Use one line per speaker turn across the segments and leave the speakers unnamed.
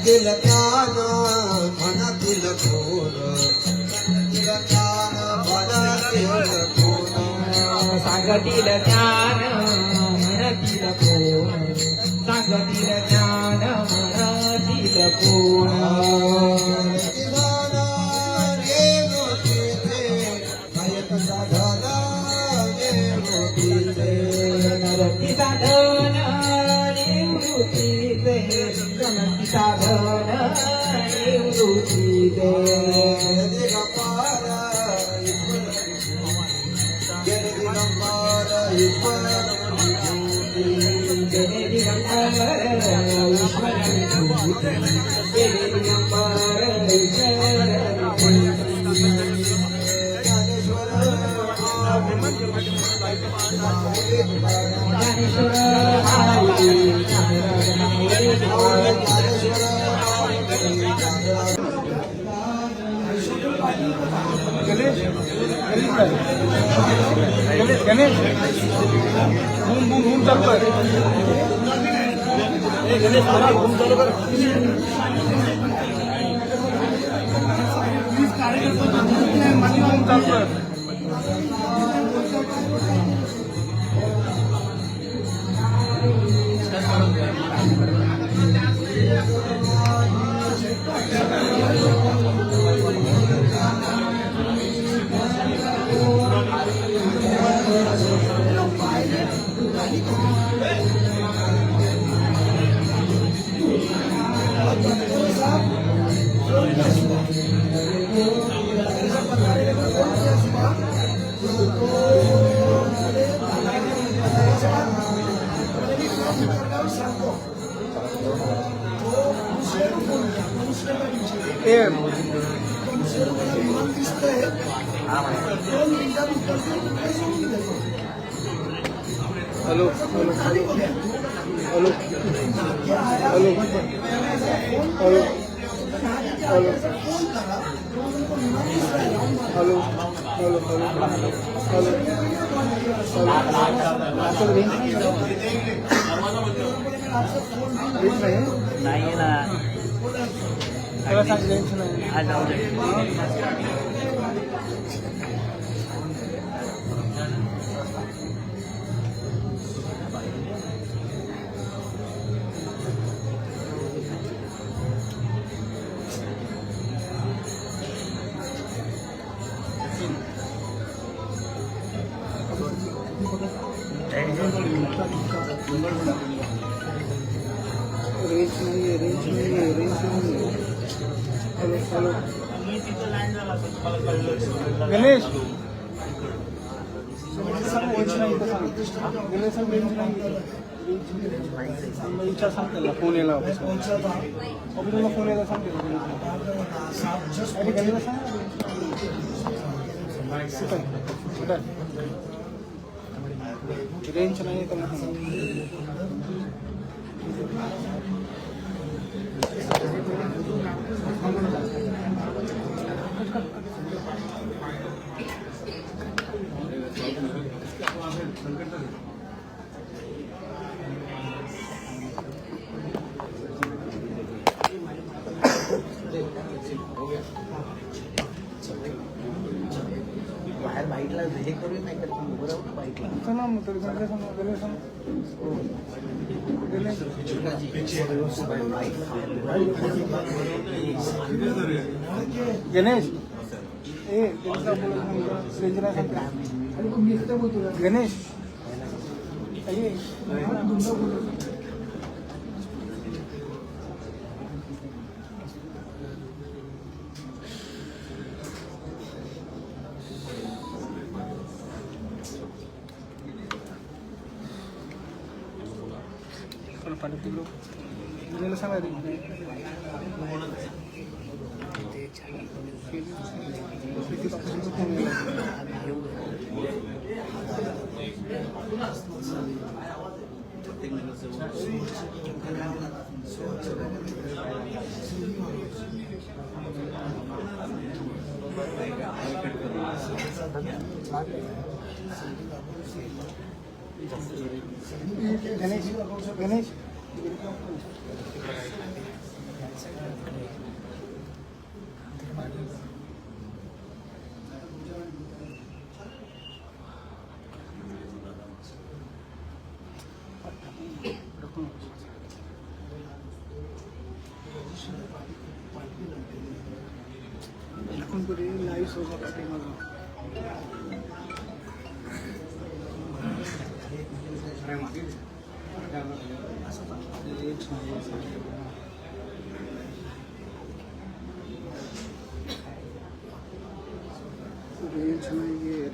सांगतील ज्ञान मनातील कोण, सांगतील ज्ञान मनातील कोण,
सांगतील ज्ञान म्हणतील कोण, सांगतील ज्ञान म्हणतील कोण. नरती साधन निवृत्तीचे, नरती साधन निवृत्तीचे. जने दिगंबर ईश्वर विभूती, जने दिगंबर ईश्वर
गणेश घूम चालू कर. गणेश घूम चालू कर. Hello hello hello hello hello hello hello hello
नाही ना आज जाऊ दे.
गणेश विचार सांगते फोन यायला ऑफिसला फोन यायला सांगते गणेशला सांग रेंज नाही तर
बाहेर बाईकला हे करू नाही तर उभं राहू बाईकला.
गणेश गणेश पाणी पिलो गेलं सांगा गणेश गणेश पुरी लाईव्ह सोबत असते माझं रेंज नाही आहे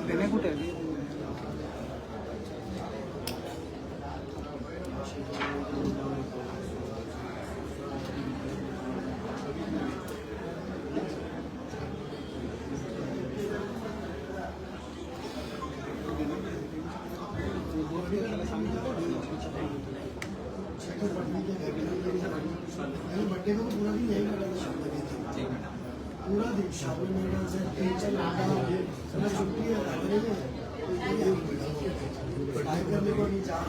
देणे कुठे आहे
बर्थडे को पूरा दिन यही करेगा पूरा दिन शादी में से टेंशन आता है सब छुट्टी है पढ़ाई करने को नहीं चाह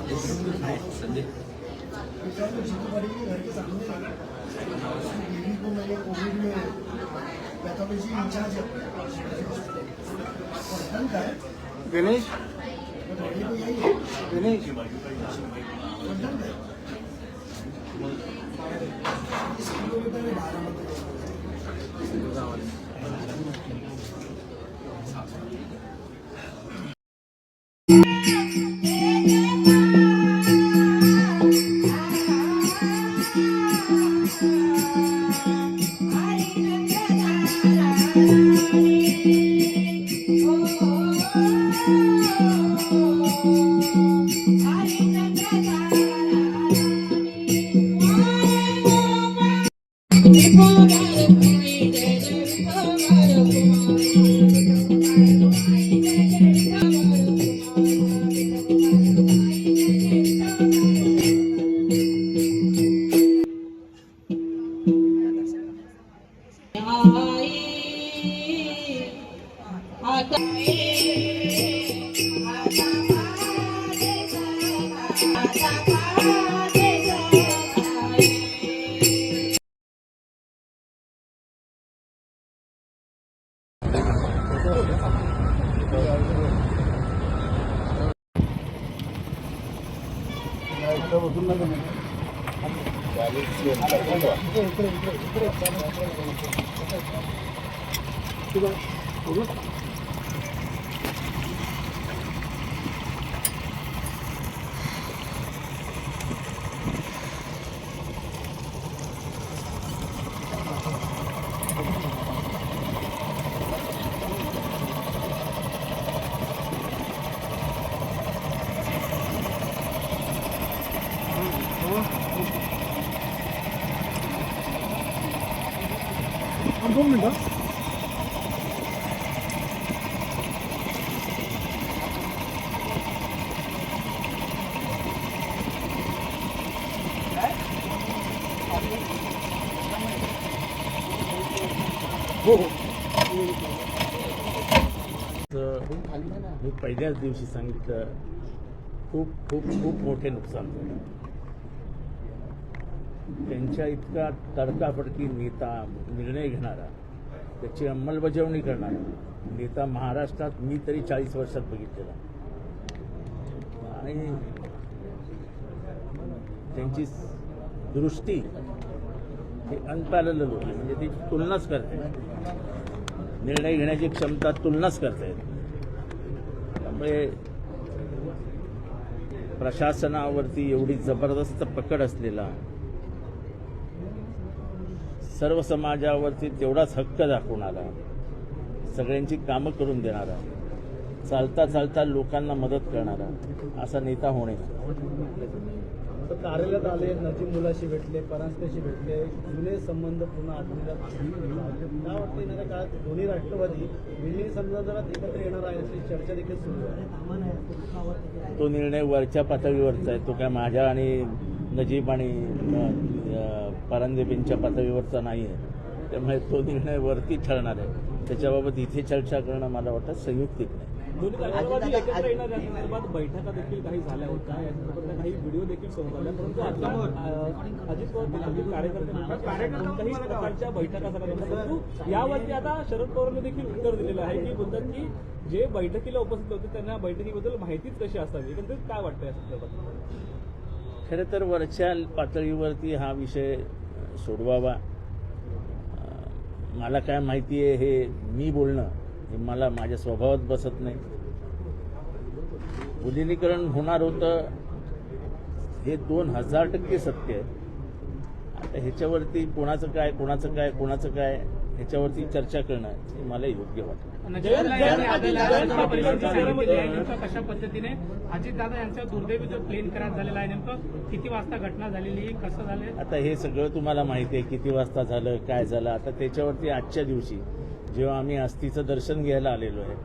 पड़ेगी घर के सामने बीवी को मैंने कोविड में पैथोलॉजी इंचार्ज है
गणेश
बर्थडे को यही है
गणेश
किलोमीटर है 12
2 मिनिटं
मी पहिल्याच दिवशी सांगितलं खूप खूप खूप मोठे नुकसान झालं. त्यांच्या इतका तडकाफडकी नेता, निर्णय घेणारा, त्याची अंमलबजावणी करणारा नेता महाराष्ट्रात मी तरी 40 वर्षात बघितलेला. आणि त्यांची दृष्टी ही अनपॅरलल होती, म्हणजे ती तुलनाच करते, निर्णय घेण्याची क्षमता तुलनाच करते. त्यामुळे प्रशासनावरती एवढी जबरदस्त पकड असलेला, सर्व समाजावरती तेवढाच हक्क दाखवणारा, सगळ्यांची कामं करून देणारा, चालता चालता लोकांना मदत करणारा असा नेता होणे.
कार्यालयात आले, नजीब मुलाशी भेटले, परांजपेशी भेटले, जुने संबंध पुन्हा आठवण्यात काय वाटतं येणाऱ्या काळात दोन्ही राष्ट्रवादी विलीन समजा एकत्र येणार आहे अशी चर्चा देखील सुरू आहे.
तो निर्णय वरच्या पातळीवरचा आहे, तो काय माझ्या आणि नजीब आणि परांजपेंच्या पातळीवरचा नाही आहे. त्यामुळे तो निर्णय वरती ठरणार आहे. त्याच्याबाबत इथे चर्चा करणं मला वाटतं संयुक्तिक नाही.
दोन्ही राष्ट्रवादी एकत्र येणार या संदर्भात बैठका देखील काही झाल्या होत्या, या संदर्भातल्या काही व्हिडिओ देखील समोर आल्या, परंतु आता अजित पवार देखील कार्यकर्ते म्हणतात कोणत्याही प्रकारच्या बैठका झाल्या नव्हत्या. परंतु यावरती आता शरद पवारांनी देखील उत्तर दिलेलं आहे की बोलतात की जे बैठकीला उपस्थित होते त्यांना बैठकीबद्दल माहितीच कशी असावी. एकंदरीत काय वाटतं या संदर्भात?
खरं तर वरच्या पातळीवरती हा विषय सोडवावा. मला काय माहिती आहे हे मी बोलणं हे मला माझ्या स्वभावात बसत नाही. विलिनीकरण होणार होतं हे 2000% सत्य आहे. आता ह्याच्यावरती कोणाचं काय ह्याच्यावरती चर्चा करणं हे मला योग्य वाटतं.
कशा पद्धतीने अजितदादा यांचा दुर्दैवी जो प्लेन क्रॅश झालेला आहे, नेमकं किती वाजता घटना झालेली, कसं झालं?
आता हे सगळं तुम्हाला माहिती आहे, किती वाजता झालं, काय झालं. आता त्याच्यावरती आजच्या दिवशी जेव्हा आम्ही अस्थीचं दर्शन घ्यायला आलेलो आहे,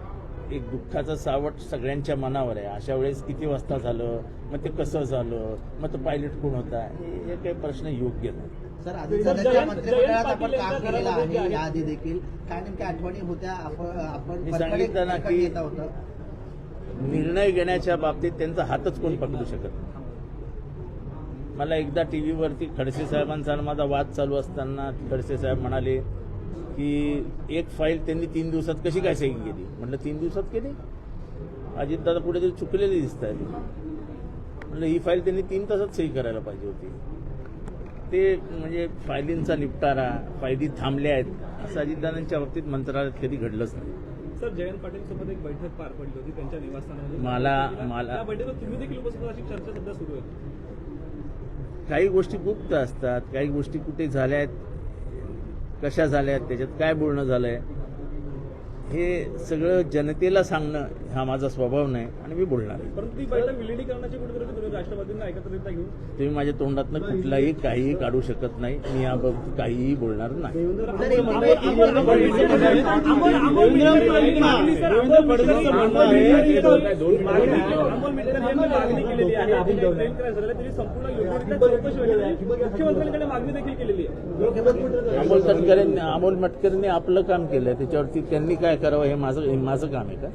एक दुःखाचं सावट सगळ्यांच्या मनावर आहे. अशा वेळेस किती वाजता झालं, मग ते कसं झालं, मग तो पायलट कोण होता, हे काही प्रश्न योग्य नाही.
सर, अजितदादांच्या मंत्रिमंडळात आपण काम केलेलं आहे याआधी देखील. काय नेमक्या आठवणी होत्या? आपण
मी सांगितलं ना की
येत होतं.
निर्णय घेण्याच्या बाबतीत त्यांचा हातच कोण पकडू शकत नाही. मला एकदा टीव्हीवरती खडसे साहेबांचा माझा वाद चालू असताना खडसे साहेब म्हणाले की एक फाईल त्यांनी 3 दिवसात कशी काय सही केली. म्हटलं 3 दिवसात केली? अजितदादा पुढे तरी चुकलेली दिसत आहे. म्हटलं ही फाईल त्यांनी 3 तासात सही करायला पाहिजे होती. ते म्हणजे फायलींचा निपटारा, फायली थांबल्या आहेत असं अजितदादांच्या बाबतीत मंत्रालयात कधी घडलंच नाही.
सर, जयंत पाटील सोबत एक बैठक पार पडली होती त्यांच्या निवासस्थानामध्ये.
मला
त्या बैठकीत तुम्ही देखील उपस्थित अशी चर्चा सध्या सुरू आहे.
काही गोष्टी गुप्त असतात, काही गोष्टी कुठे झाल्या आहेत, कशा झाल्या आहेत, त्याच्यात काय बोलणं झालंय हे सगळं जनतेला सांगणं हा माझा स्वभाव नाही आणि मी बोलणार आहे.
परंतु ती बैठक विलिनीकरणाची कुठेतरी तुम्ही राष्ट्रवादींना एकत्रितता घेऊन
तुम्ही माझ्या तोंडातनं कुठलाही काहीही काढू शकत नाही. मी याबाबत काहीही बोलणार नाही.
मुख्यमंत्र्यांकडे मागणी देखील केलेली आहे.
अमोल मटकरेंनी आपलं काम केलं, त्याच्यावरती त्यांनी काय करावं हे माझं काम आहे का?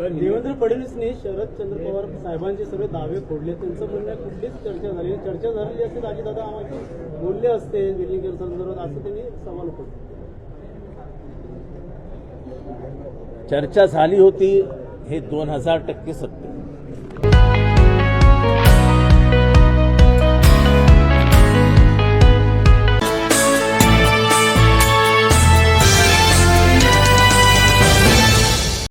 देवेंद्र फडणवीसने शरदचंद्र पवार साहेबांचे सर्व दावे फोडले. त्यांचं म्हणणं कुठलीच चर्चा झालेली असते अजितदादा आम्हाला बोलले असते विलिनीकरण संदर्भात, असं त्यांनी सवाल उपस्थित केला.
चर्चा झाली होती हे 2000% सत्य.